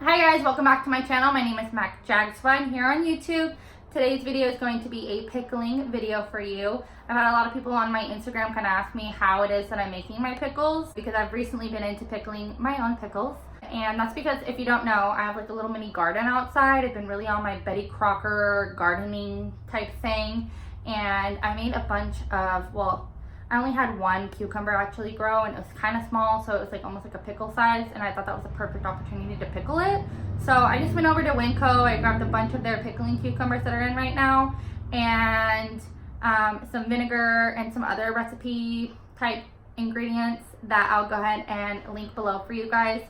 Hi guys, welcome back to my channel. My name is macjagswag here on YouTube. Today's video is going to be a pickling video for you. I've had a lot of people on my Instagram kind of ask me how it is that I'm making my pickles because I've recently been into pickling my own pickles. And that's because if you don't know, I have like a little mini garden outside. I've been really on my Betty Crocker gardening type thing. And I made a bunch of, I only had one cucumber actually grow and it was kind of small, so it was like almost like a pickle size, and I thought that was a perfect opportunity to pickle it. So I just went over to Winco, I grabbed a bunch of their pickling cucumbers that are in right now, and some vinegar and some other recipe type ingredients that I'll go ahead and link below for you guys.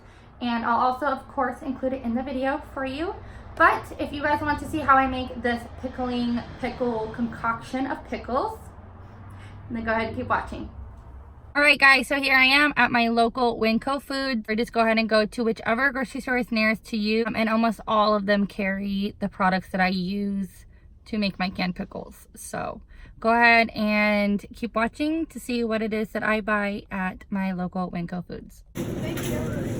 And I'll also, of course, include it in the video for you. But if you guys want to see how I make this pickle concoction of pickles, then go ahead and keep watching. All right guys, so here I am at my local Winco Foods. Or just go ahead and go to whichever grocery store is nearest to you. And almost all of them carry the products that I use to make my canned pickles. So go ahead and keep watching to see what it is that I buy at my local Winco Foods. Thank you.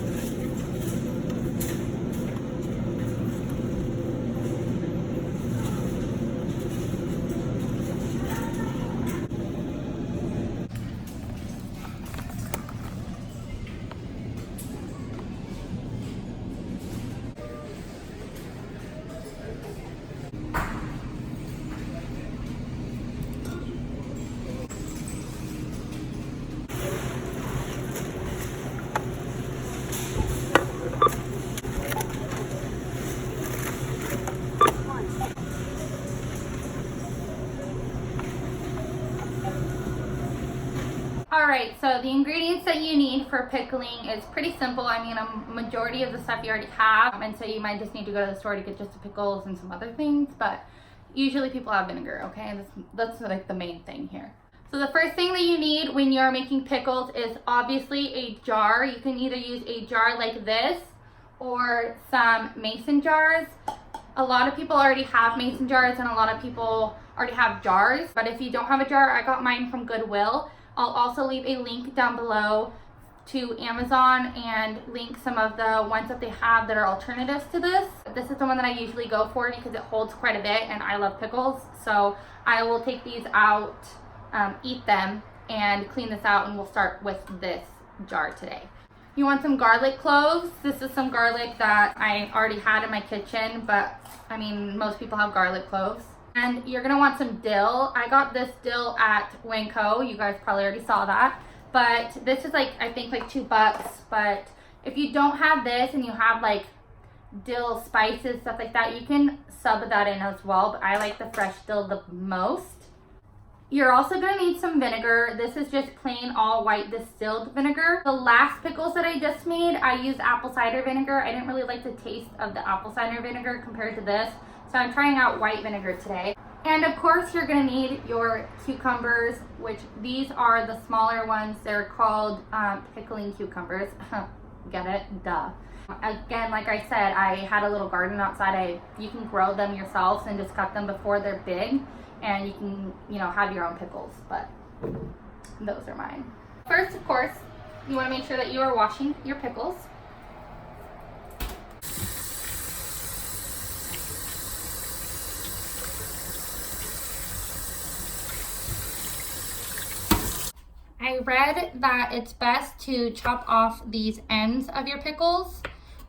Alright, so the ingredients that you need for pickling is pretty simple. I mean, a majority of the stuff you already have, and so you might just need to go to the store to get just the pickles and some other things, but usually people have vinegar, okay? And that's like the main thing here. So the first thing that you need when you're making pickles is obviously a jar. You can either use a jar like this or some mason jars. A lot of people already have mason jars and a lot of people already have jars, but if you don't have a jar, I got mine from Goodwill. I'll also leave a link down below to Amazon and link some of the ones that they have that are alternatives to this. This is the one that I usually go for because it holds quite a bit and I love pickles. So I will take these out, eat them, and clean this out, and we'll start with this jar today. You want some garlic cloves. This is some garlic that I already had in my kitchen, but I mean, most people have garlic cloves. And you're gonna want some dill. I got this dill at Winco. You guys probably already saw that. But this is like, I think like $2. But if you don't have this and you have like dill spices, stuff like that, you can sub that in as well. But I like the fresh dill the most. You're also gonna need some vinegar. This is just plain all white distilled vinegar. The last pickles that I just made, I used apple cider vinegar. I didn't really like the taste of the apple cider vinegar compared to this. So I'm trying out white vinegar today. And of course you're gonna need your cucumbers, which these are the smaller ones. They're called pickling cucumbers. Get it? Duh. Again, like I said, I had a little garden outside. You can grow them yourselves and just cut them before they're big, and you can, have your own pickles, but those are mine. First, of course, you wanna make sure that you are washing your pickles. I read that it's best to chop off these ends of your pickles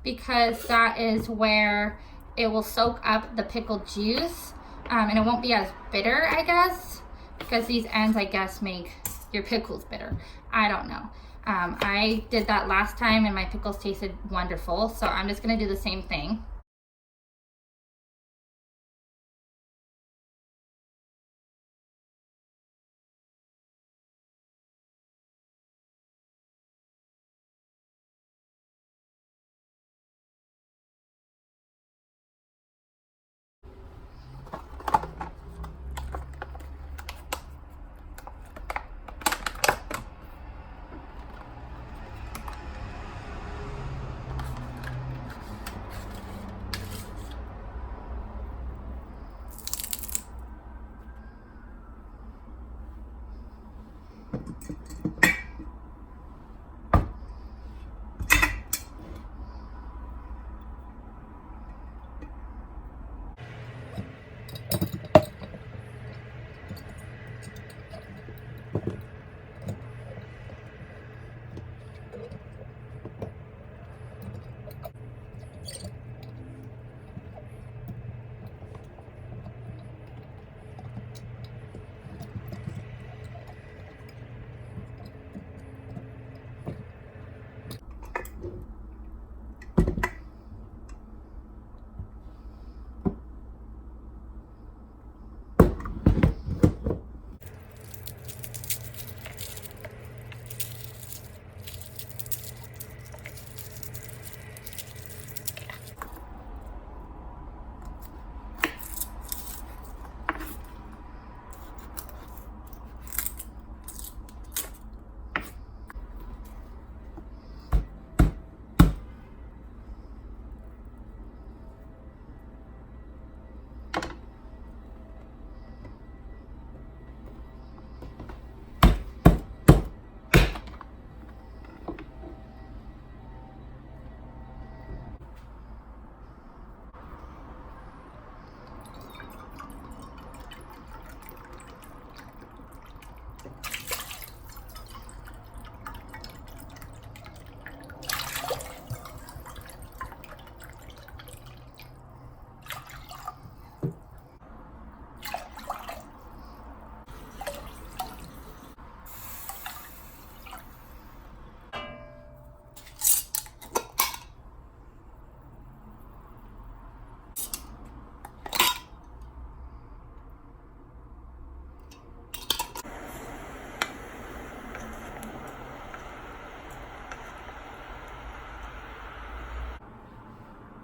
because that is where it will soak up the pickle juice, and it won't be as bitter, I guess, because these ends, I guess, make your pickles bitter. I don't know. I did that last time and my pickles tasted wonderful, so I'm just gonna do the same thing.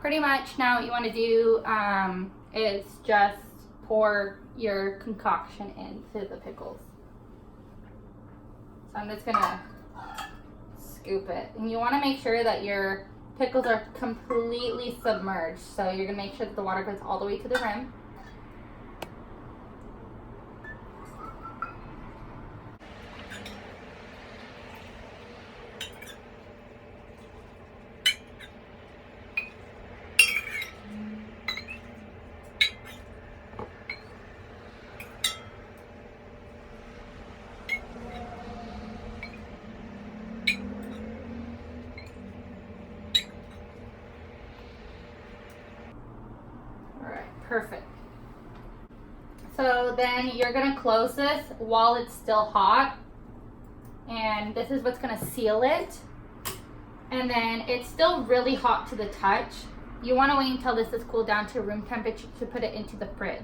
Pretty much now what you want to do is just pour your concoction into the pickles. So I'm just gonna scoop it, and you want to make sure that your pickles are completely submerged. So you're gonna make sure that the water goes all the way to the rim. Perfect. So then you're gonna close this while it's still hot, and this is what's gonna seal it. And then it's still really hot to the touch. You wanna wait until this is cooled down to room temperature to put it into the fridge.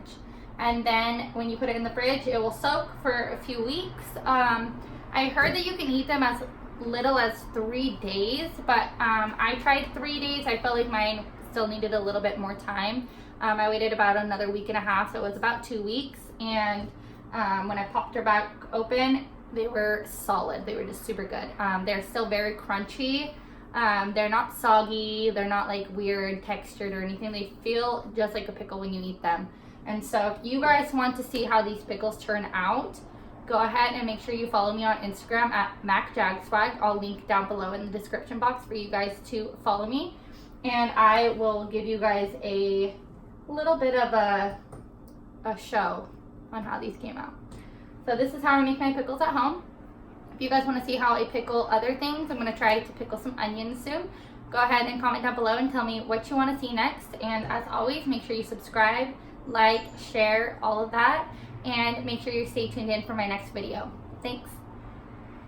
And then when you put it in the fridge, it will soak for a few weeks. I heard that you can eat them as little as 3 days, but I tried 3 days. I felt like mine still needed a little bit more time. I waited about another week and a half, so it was about 2 weeks. And when I popped her back open, they were solid. They were just super good. They're still very crunchy. They're not soggy. They're not like weird textured or anything. They feel just like a pickle when you eat them. And so if you guys want to see how these pickles turn out, go ahead and make sure you follow me on Instagram at macjagswag. I'll link down below in the description box for you guys to follow me. And I will give you guys a little bit of a show on how these came out. So this is how I make my pickles at home. If you guys want to see how I pickle other things, I'm going to try to pickle some onions soon. Go ahead and comment down below and tell me what you want to see next. And as always, make sure you subscribe, like, share, all of that. And make sure you stay tuned in for my next video. Thanks.